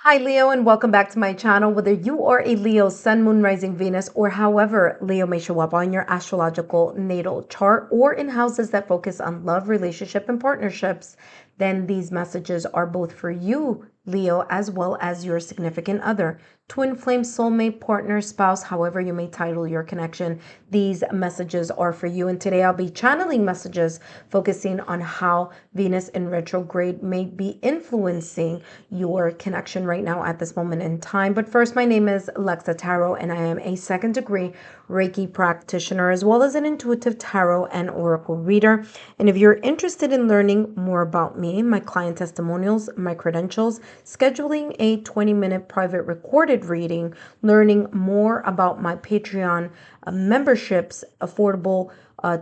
Hi, Leo, and welcome back to my channel. Whether you are a Leo, Sun, Moon, Rising, Venus, or however Leo may show up on your astrological natal chart or in houses that focus on love, relationship, and partnerships, then these messages are both for you, Leo, as well as your significant other, twin flame, soulmate, partner, spouse, however you may title your connection. These messages are for you. And today I'll be channeling messages focusing on how Venus in retrograde may be influencing your connection right now at this moment in time. But first, my name is Lexa Tarot, and I am a second degree Reiki practitioner, as well as an intuitive tarot and oracle reader. And if you're interested in learning more about me, my client testimonials, my credentials, scheduling a 20-minute private recorded reading, learning more about my Patreon memberships, affordable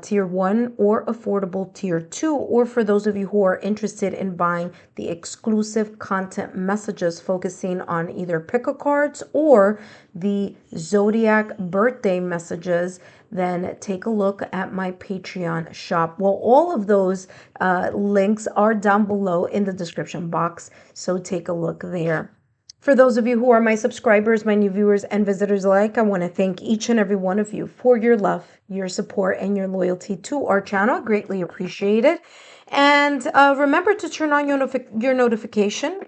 tier 1 or affordable tier 2, or for those of you who are interested in buying the exclusive content messages focusing on either pick a cards or the zodiac birthday messages, then take a look at my Patreon shop. Well, all of those links are down below in the description box, so take a look there. For those of you who are my subscribers, my new viewers, and visitors alike, I want to thank each and every one of you for your love, your support, and your loyalty to our channel. Greatly appreciated. And remember to turn on your notification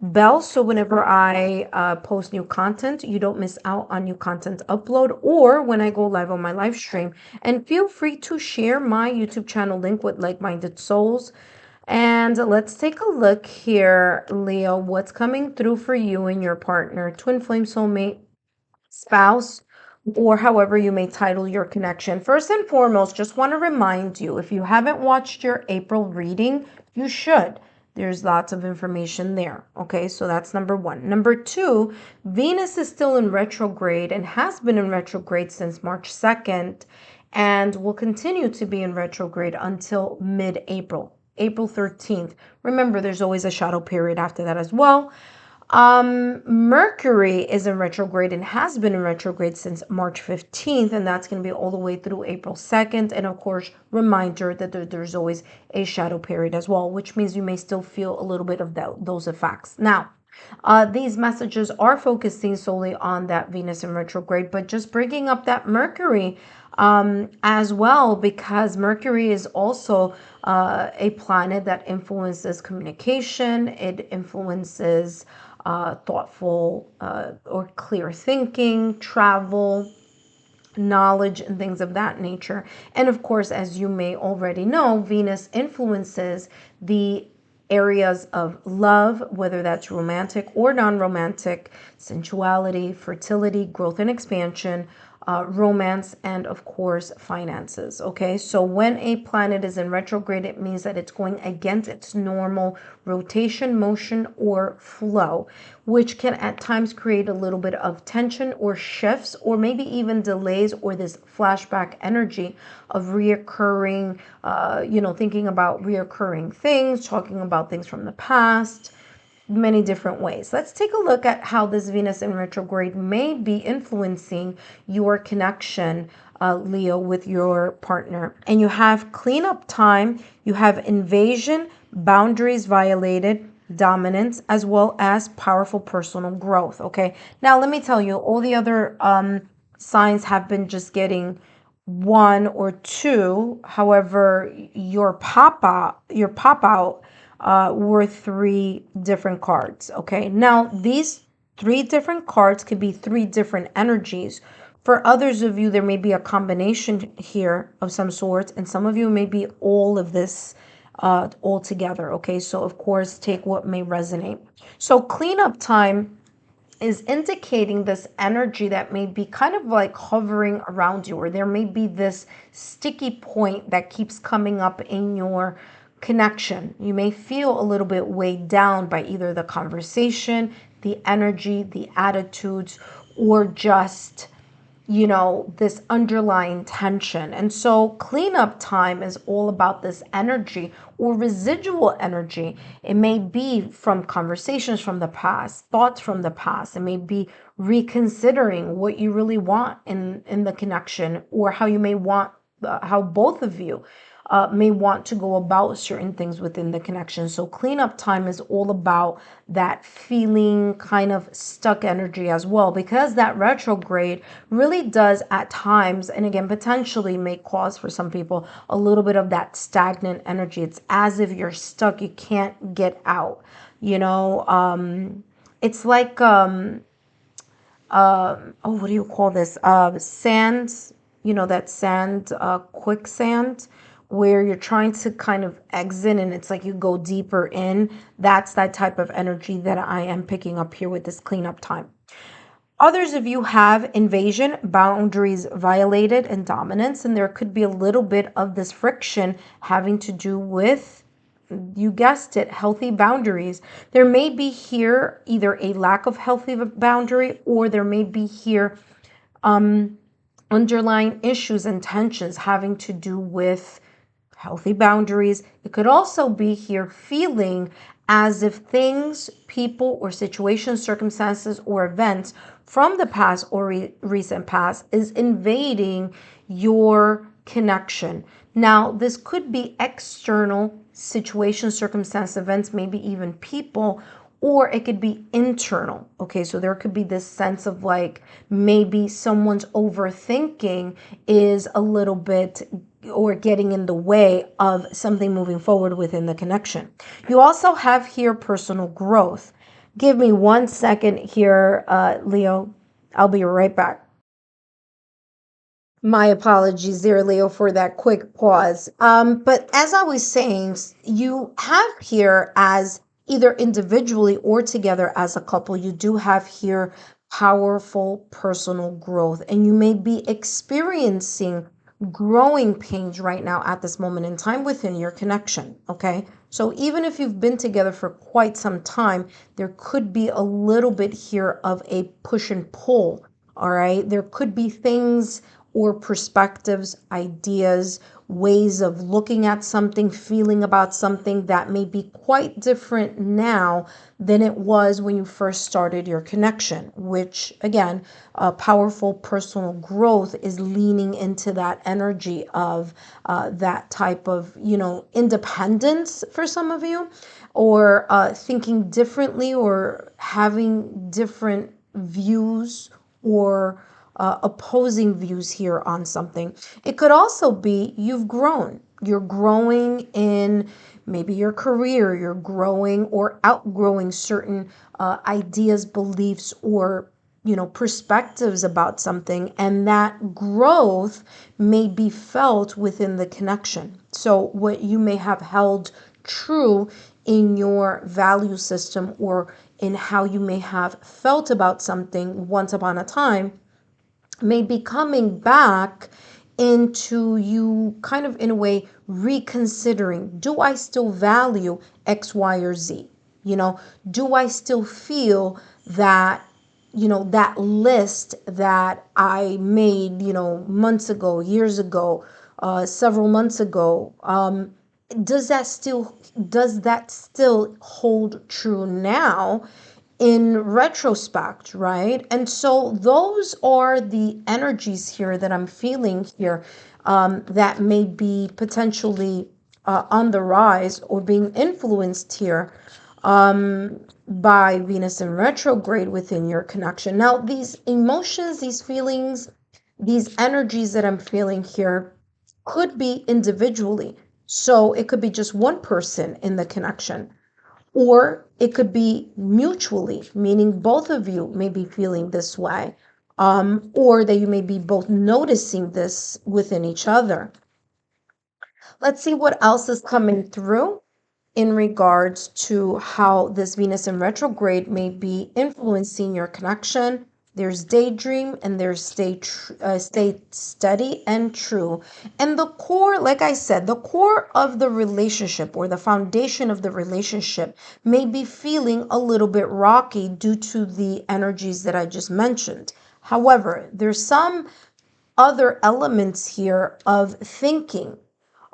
bell, so whenever I post new content, you don't miss out on new content upload or when I go live on my live stream. And feel free to share my YouTube channel link with like-minded souls. And let's take a look here, Leo, what's coming through for you and your partner, twin flame, soulmate, spouse, or however you may title your connection. First and foremost, just want to remind you, if you haven't watched your April reading, you should. There's lots of information there. Okay, so that's number one. Number two, Venus is still in retrograde and has been in retrograde since March 2nd and will continue to be in retrograde until mid-April. April 13th. Remember, there's always a shadow period after that as well. Mercury is in retrograde and has been in retrograde since March 15th, and that's going to be all the way through April 2nd. And of course, reminder that there's always a shadow period as well, which means you may still feel a little bit of those effects. Now, these messages are focusing solely on that Venus in retrograde, but just bringing up that Mercury as well, because Mercury is also a planet that influences communication. It influences thoughtful or clear thinking, travel, knowledge, and things of that nature. And of course, as you may already know, Venus influences the areas of love, whether that's romantic or non-romantic, sensuality, fertility, growth and expansion, romance, and of course finances. Okay, so when a planet is in retrograde, it means that it's going against its normal rotation, motion, or flow, which can at times create a little bit of tension or shifts, or maybe even delays, or this flashback energy of reoccurring, thinking about reoccurring things, talking about things from the past, many different ways. Let's take a look at how this Venus in retrograde may be influencing your connection, Leo, with your partner. And you have cleanup time, you have invasion, boundaries violated, dominance, as well as powerful personal growth. Okay, now let me tell you, all the other signs have been just getting one or two. However, your pop out were three different cards. Okay, now these three different cards could be three different energies. For others of you, there may be a combination here of some sorts, and some of you may be all of this all together. Okay, so of course, take what may resonate. So cleanup time is indicating this energy that may be kind of like hovering around you, or there may be this sticky point that keeps coming up in your connection. You may feel a little bit weighed down by either the conversation, the energy, the attitudes, or just this underlying tension. And so cleanup time is all about this energy or residual energy. It may be from conversations from the past, thoughts from the past. It may be reconsidering what you really want in the connection, or how you may want, how both of you may want to go about certain things within the connection. So cleanup time is all about that feeling kind of stuck energy as well, because that retrograde really does at times, and again, potentially may cause for some people a little bit of that stagnant energy. It's as if you're stuck, you can't get out, you know. It's like oh, what do you call this? Sand, that sand, quicksand, where you're trying to kind of exit and it's like you go deeper in. That's that type of energy that I am picking up here with this cleanup time. Others of you have invasion, boundaries violated, and dominance, and there could be a little bit of this friction having to do with, you guessed it, healthy boundaries. There may be here either a lack of healthy boundary, or there may be here underlying issues and tensions having to do with healthy boundaries. It could also be here feeling as if things, people, or situations, circumstances, or events from the past or recent past is invading your connection. Now, this could be external situations, circumstances, events, maybe even people, or it could be internal. Okay, so there could be this sense of like maybe someone's overthinking is a little bit or getting in the way of something moving forward within the connection. You also have here personal growth. Give me 1 second here, Leo. I'll be right back. My apologies there, Leo, for that quick pause. But as I was saying, you have here as either individually or together as a couple, you do have here powerful personal growth, and you may be experiencing growing pains right now at this moment in time within your connection. Okay. So even if you've been together for quite some time, there could be a little bit here of a push and pull. All right. There could be things or perspectives, ideas, ways of looking at something, feeling about something that may be quite different now than it was when you first started your connection, which again, powerful personal growth is leaning into that energy of that type of, independence for some of you, or thinking differently or having different views or opposing views here on something. It could also be you've grown. You're growing in maybe your career, you're growing or outgrowing certain ideas, beliefs, or perspectives about something, and that growth may be felt within the connection. So what you may have held true in your value system or in how you may have felt about something once upon a time may be coming back into you kind of in a way reconsidering, do I still value X, Y, or Z? Do I still feel that, that list that I made, months ago, years ago, several months ago, does that still hold true now in retrospect, right? And so those are the energies here that I'm feeling here, that may be potentially on the rise or being influenced here by Venus in retrograde within your connection. Now, these emotions, these feelings, these energies that I'm feeling here could be individually. So it could be just one person in the connection, or it could be mutually, meaning both of you may be feeling this way, or that you may be both noticing this within each other. Let's see what else is coming through in regards to how this Venus in retrograde may be influencing your connection. There's daydream and there's stay steady and true. And the core, like I said, the core of the relationship or the foundation of the relationship may be feeling a little bit rocky due to the energies that I just mentioned. However, there's some other elements here of thinking,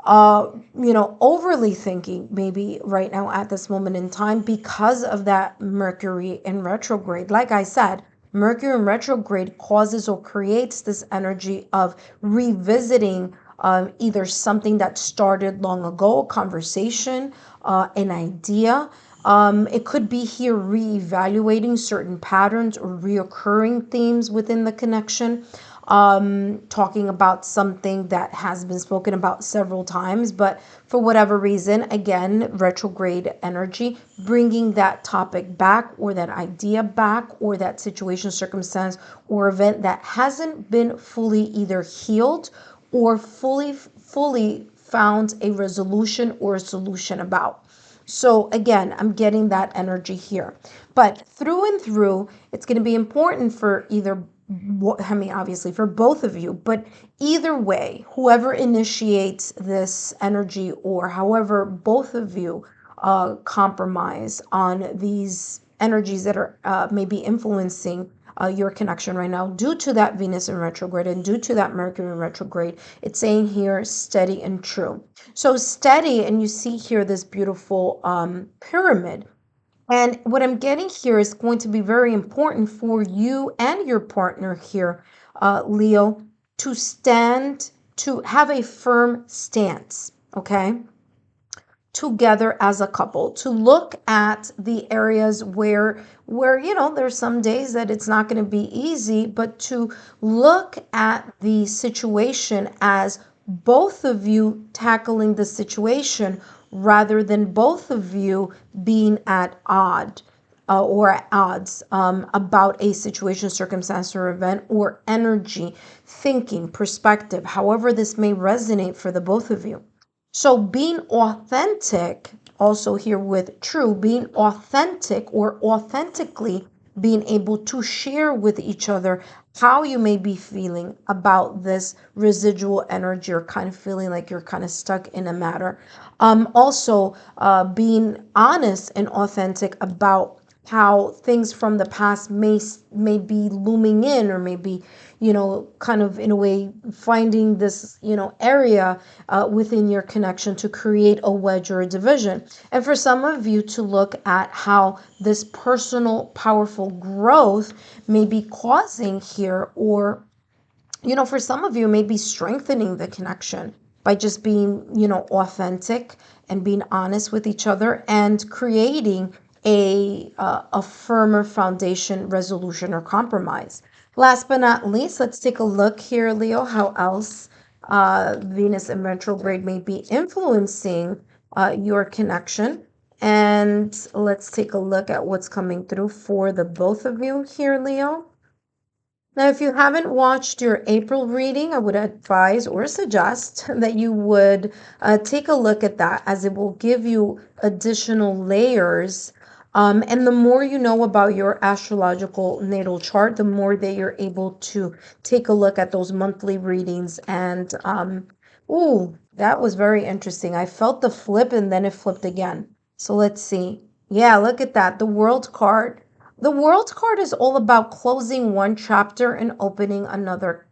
overly thinking maybe right now at this moment in time because of that Mercury in retrograde. Like I said, Mercury in retrograde causes or creates this energy of revisiting either something that started long ago, a conversation, an idea. It could be here reevaluating certain patterns or reoccurring themes within the connection, talking about something that has been spoken about several times, but for whatever reason, again, retrograde energy, bringing that topic back or that idea back or that situation, circumstance, or event that hasn't been fully either healed or fully found a resolution or a solution about. So again, I'm getting that energy here. But through and through, it's going to be important for either, I mean, obviously for both of you, but either way, whoever initiates this energy or however both of you compromise on these energies that are maybe influencing your connection right now due to that Venus in retrograde and due to that Mercury in retrograde. It's saying here steady and true. So steady, and you see here this beautiful pyramid. And what I'm getting here is going to be very important for you and your partner here, Leo, to stand, to have a firm stance, okay? Together as a couple, to look at the areas where there's some days that it's not going to be easy, but to look at the situation as both of you tackling the situation rather than both of you being at odds about a situation, circumstance, or event, or energy, thinking, perspective, however this may resonate for the both of you. So being authentic, also here with true, being authentic or authentically being able to share with each other how you may be feeling about this residual energy or kind of feeling like you're kind of stuck in a matter. Also, being honest and authentic about how things from the past may be looming in, or maybe kind of in a way finding this area within your connection to create a wedge or a division. And for some of you to look at how this personal powerful growth may be causing here, or for some of you, maybe strengthening the connection by just being, authentic and being honest with each other and creating a firmer foundation, resolution, or compromise. Last but not least, let's take a look here, Leo, how else Venus in retrograde may be influencing your connection. And let's take a look at what's coming through for the both of you here, Leo. Now, if you haven't watched your April reading, I would advise or suggest that you would take a look at that, as it will give you additional layers. And the more you know about your astrological natal chart, the more that you're able to take a look at those monthly readings. And, that was very interesting. I felt the flip and then it flipped again. So let's see. Yeah, look at that. The World card. The World card is all about closing one chapter and opening another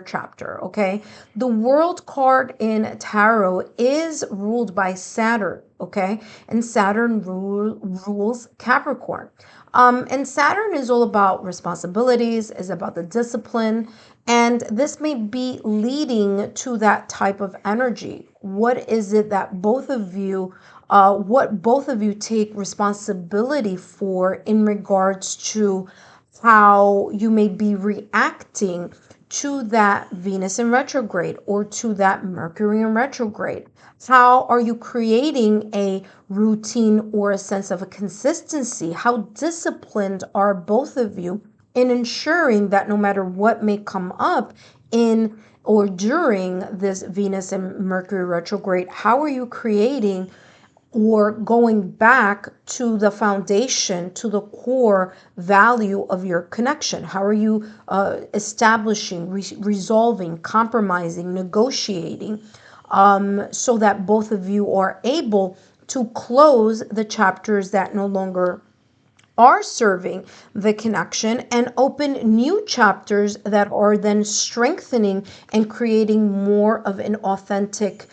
chapter, okay? The World card in tarot is ruled by Saturn, okay? And Saturn rules Capricorn. And Saturn is all about responsibilities, is about the discipline, and this may be leading to that type of energy. What is it that both of you take responsibility for in regards to how you may be reacting to that Venus in retrograde or to that Mercury in retrograde? How are you creating a routine or a sense of a consistency? How disciplined are both of you in ensuring that no matter what may come up in or during this Venus and Mercury retrograde, how are you creating or going back to the foundation, to the core value of your connection? How are you establishing, resolving, compromising, negotiating, so that both of you are able to close the chapters that no longer are serving the connection and open new chapters that are then strengthening and creating more of an authentic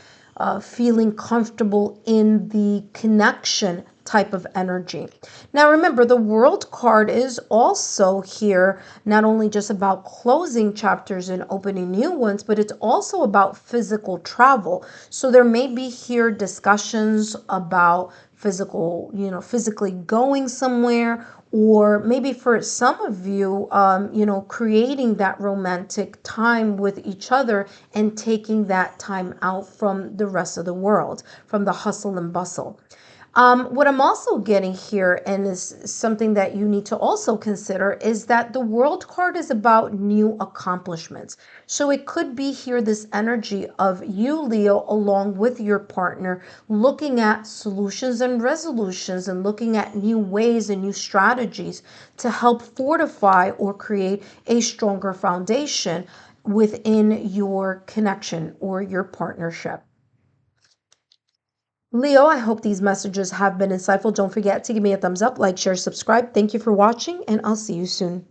feeling comfortable in the connection type of energy. Now remember, the World card is also here not only just about closing chapters and opening new ones, but it's also about physical travel. So there may be here discussions about physically going somewhere, or maybe for some of you, creating that romantic time with each other and taking that time out from the rest of the world, from the hustle and bustle. What I'm also getting here, and is something that you need to also consider, is that the World card is about new accomplishments. So it could be here this energy of you, Leo, along with your partner, looking at solutions and resolutions and looking at new ways and new strategies to help fortify or create a stronger foundation within your connection or your partnership. Leo, I hope these messages have been insightful. Don't forget to give me a thumbs up, like, share, subscribe. Thank you for watching, and I'll see you soon.